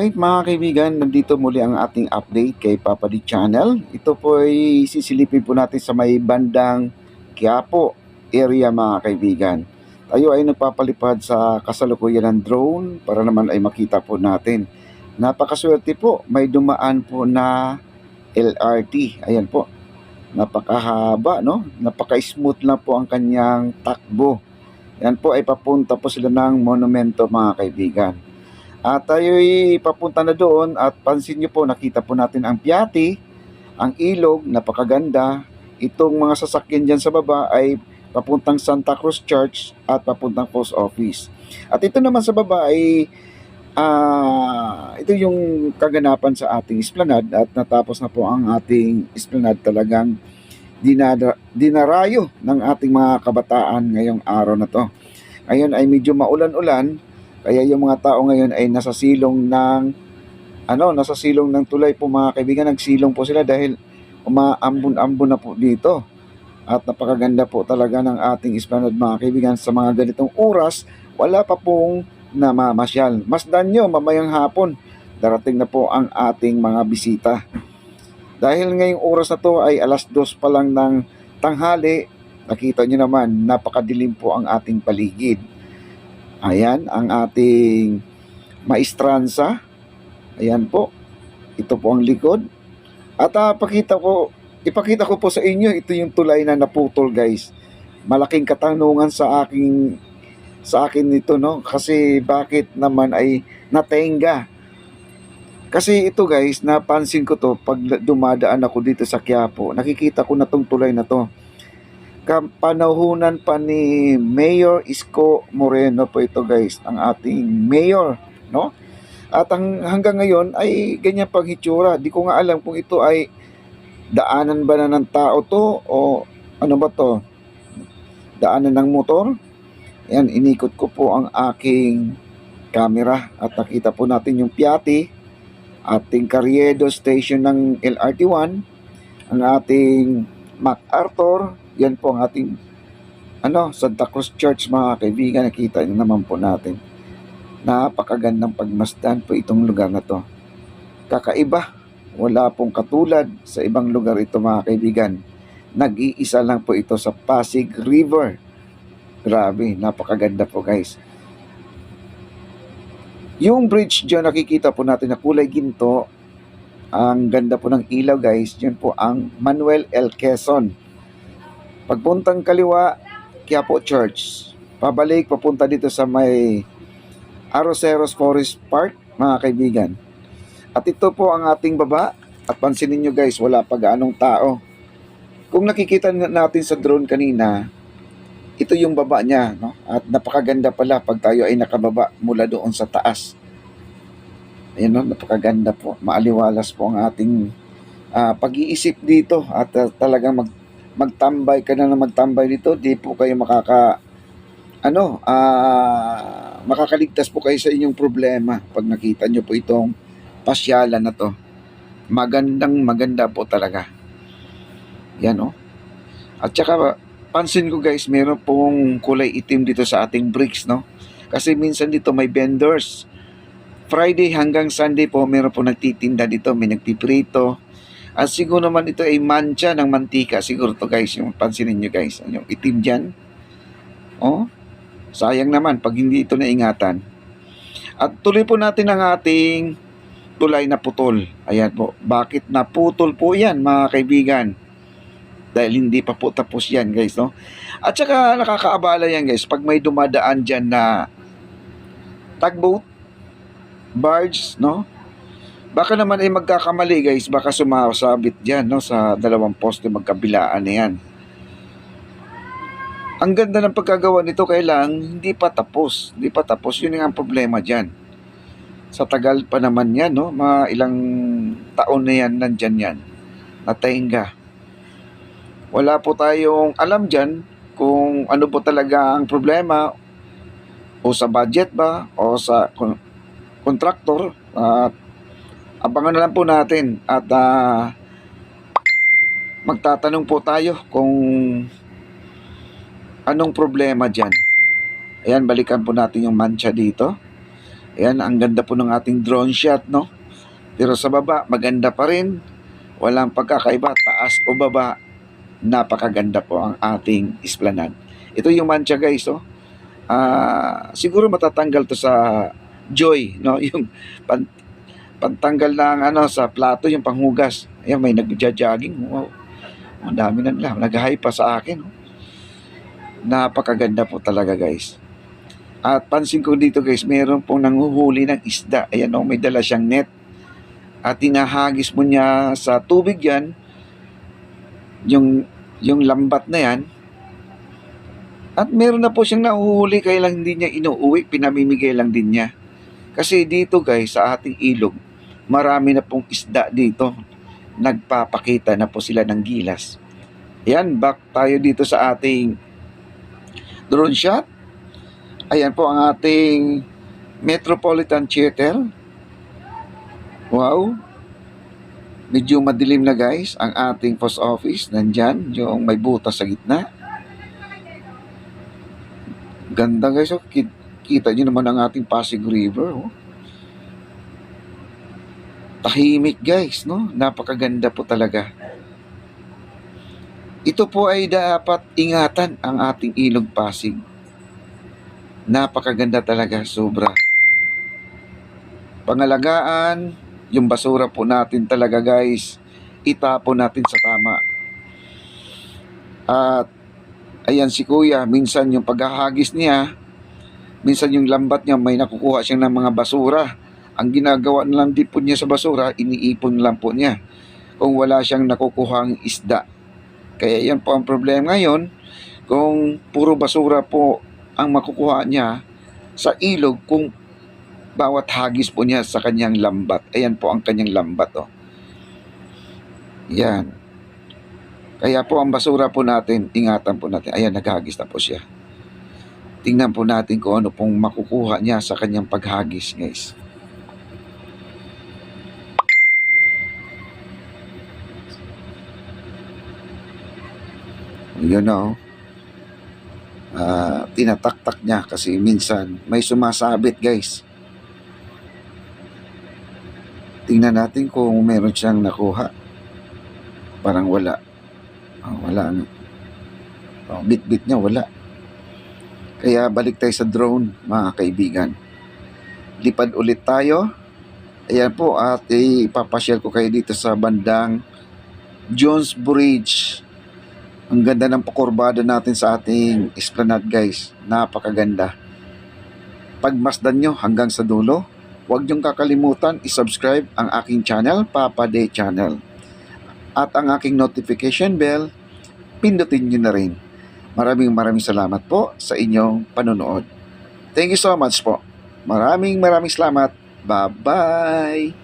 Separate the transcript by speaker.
Speaker 1: Alright mga kaibigan, nandito muli ang ating update kay Papa D Channel. Ito po ay sisilipin po natin sa may bandang Quiapo area mga kaibigan. Tayo ay nagpapalipad sa kasalukuyan ng drone para naman ay makita po natin. Napakaswerte po, may dumaan po na LRT. Ayan po, napakahaba, no? Napaka-smooth lang po ang kanyang takbo. Yan po ay papunta po sila ng monumento mga kaibigan. At tayo'y papunta na doon at pansin nyo po, nakita po natin ang Piati, ang ilog, napakaganda. Itong mga sasakyan dyan sa baba ay papuntang Santa Cruz Church at papuntang Post Office. At ito naman sa baba ay ito yung kaganapan sa ating esplanade at natapos na po ang ating esplanade. Talagang dinarayo ng ating mga kabataan ngayong araw na to. Ngayon ay medyo maulan-ulan. Kaya yung mga tao ngayon ay nasa silong ng tulay po mga kaibigan. Nagsilong po sila dahil umaambon-ambon na po dito. At napakaganda po talaga ng ating esplanade mga kaibigan. Sa mga ganitong oras, wala pa pong namamasyal. Masdan nyo, mamayang hapon, darating na po ang ating mga bisita. Dahil ngayong oras na to ay 2:00 pa lang ng tanghali, nakita nyo naman, napakadilim po ang ating paligid. Ayan, ang ating maestranza. Ayan po. Ito po ang likod. At ipakita ko po sa inyo, ito yung tulay na naputol guys. Malaking katanungan sa akin ito, no? Kasi bakit naman ay natenga? Kasi ito guys, napansin ko to pag dumadaan ako dito sa Quiapo. Nakikita ko na tong tulay na to. Kapanahunan pa ni Mayor Isko Moreno po ito guys, ang ating mayor, no? At hanggang ngayon ay ganyan pang hitsura. Di ko nga alam kung ito ay daanan ba na ng tao to o ano ba to? Daanan ng motor? Yan, inikot ko po ang aking camera at nakita po natin yung Piati, ating Carriedo Station ng LRT1, ang ating MacArthur. Yan po ang ating Santa Cruz Church mga kaibigan. Nakita nyo naman po natin. Napakagandang pagmasdan po itong lugar na to. Kakaiba. Wala pong katulad sa ibang lugar ito mga kaibigan. Nag-iisa lang po ito sa Pasig River. Grabe, napakaganda po guys. Yung bridge dyan nakikita po natin na kulay ginto. Ang ganda po ng ilaw guys. Yan po ang Manuel L. Quezon. Pagpuntang kaliwa, Quiapo Church. Pabalik, papunta dito sa may Arroceros Forest Park, mga kaibigan. At ito po ang ating baba. At pansinin nyo guys, wala pa gaanong tao. Kung nakikita natin sa drone kanina, ito yung baba niya, no? At napakaganda pala pag tayo ay nakababa mula doon sa taas. Ayan, no? Napakaganda po. Maaliwalas po ang ating pag-iisip dito. At talagang magtambay ka na magtambay dito, di po kayo makakaligtas po kayo sa inyong problema pag nakita nyo po itong pasyalan na to. Maganda po talaga. Yan At saka pansin ko guys, meron pong kulay itim dito sa ating bricks, no? Kasi minsan dito may vendors. Friday hanggang Sunday po meron po nagtitinda dito, may nagpiprito. At siguro naman ito ay mancha ng mantika. Siguro to guys, yung pansinin nyo guys. Yung itim dyan. Sayang naman pag hindi ito naingatan. At tuloy po natin ang ating tulay na putol. Ayan po. Bakit naputol po yan mga kaibigan? Dahil hindi pa po tapos yan guys, no? At saka nakakaabala yan guys. Pag may dumadaan dyan na tugboat, barge, no? Baka naman ay magkakamali guys, baka sumasabit dyan, no, sa dalawang poste magkabilaan na yan. Ang ganda ng pagkagawa nito, kailang hindi pa tapos. Yun ang problema dyan. Sa tagal pa naman yan, no, mga ilang taon na yan, nandyan yan. Natahinga. Wala po tayong alam dyan kung ano po talaga ang problema o sa budget ba o sa contractor. Abangan na lang po natin at magtatanong po tayo kung anong problema dyan. Ayan, balikan po natin yung mancha dito. Ayan, ang ganda po ng ating drone shot, no? Pero sa baba, maganda pa rin. Walang pagkakaiba, taas o baba, napakaganda po ang ating esplanade. Ito yung mancha guys, oh. Siguro matatanggal to sa Joy, no? Yung pan pantanggal ng ano sa plato, yung panghugas. Ayan, may nagja-jogging. Wow. Ang dami na nila. Nag-hi pa sa akin. Oh. Napakaganda po talaga guys. At pansin ko dito guys, meron pong nanguhuli ng isda. Ayan o, may dala siyang net. At tinahagis mo niya sa tubig yan, yung lambat na yan. At meron na po siyang nahuhuli, kaya lang hindi niya inuuwi, pinamimigay lang din niya. Kasi dito guys, sa ating ilog, marami na pong isda dito. Nagpapakita na po sila ng gilas. Ayan, back tayo dito sa ating drone shot. Ayan po ang ating Metropolitan Theater. Wow. Medyo madilim na guys ang ating post office. Nandyan, yung may butas sa gitna. Ganda guys. Oh. Kita nyo naman ang ating Pasig River. Oh. Tahimik guys, no? Napakaganda po talaga. Ito po ay dapat ingatan ang ating Ilog Pasig. Napakaganda talaga, sobra. Pangalagaan, yung basura po natin talaga guys, itapon natin sa tama. At ayan si kuya, minsan yung paghahagis niya, minsan yung lambat niya may nakukuha siya ng mga basura. Ang ginagawa na lang din po niya sa basura, iniipon lang po niya kung wala siyang nakukuhang isda. Kaya yan po ang problema ngayon, kung puro basura po ang makukuha niya sa ilog, kung bawat hagis po niya sa kanyang lambat. Ayan po ang kanyang lambat. Oh. Yan. Kaya po ang basura po natin, ingatan po natin. Ayan, naghagis na po siya. Tingnan po natin kung ano pong makukuha niya sa kanyang paghagis, guys. Yun na, oh. Tinataktak niya kasi minsan may sumasabit guys. Tingnan natin kung meron siyang nakuha. Parang wala. Wala nga. Bit-bit niya wala. Kaya balik tayo sa drone mga kaibigan. Lipad ulit tayo. Ayan po, at ipapasyal ko kayo dito sa bandang Jones Bridge. Ang ganda ng pakurbada natin sa ating esplanade guys. Napakaganda. Pagmasdan nyo hanggang sa dulo, huwag nyong kakalimutan i-subscribe ang aking channel, Papa Day Channel. At ang aking notification bell, pindutin nyo na rin. Maraming salamat po sa inyong panonood. Thank you so much po. Maraming salamat. Bye-bye.